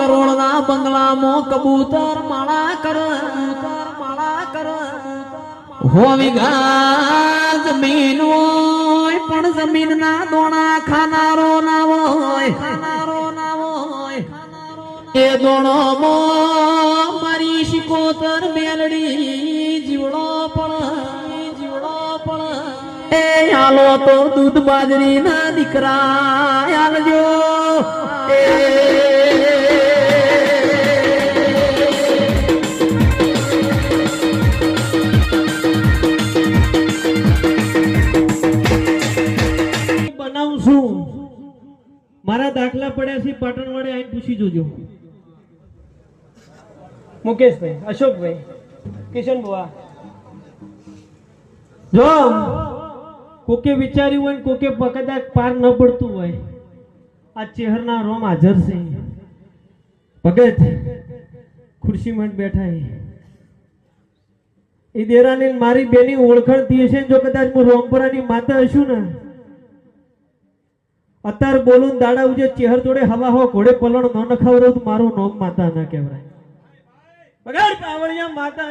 રોળના બંગલામાં કબૂતર માળા કર હોવી ઘા જમીન હોય પણ જમીન ના દોણા ખાનારો ના હોય એ દોણો મારી શિકોતર મેલડી જીવડો પણ એ હાલો તો દૂધ બાજરી ના દીકરા હાલજો મારા દાખલા પડ્યા છે પાટણ વાળે આઈને પૂછી જોજો મુકેશભાઈ અશોકભાઈ કિશન બુઆ જો કોકે વિચાર્યું હોય કોકે કદાચ પાર ન પડતું હોય આ ચહેરના રોમ હાજર છે ભગત ખુરશીમાં બેઠા એ દેરાની મારી બેની ઓળખાણ થઈ હશે જો કદાચ હું રોમપરાની માતા હશું ને અત્યારે બોલું દાડા ઉજે ચહેર જોડે હવા હો ઘોડે પલણ ન નખાવરો તો મારું નોમ માતા ના કહેવાય બગાડ પાવળિયા માતા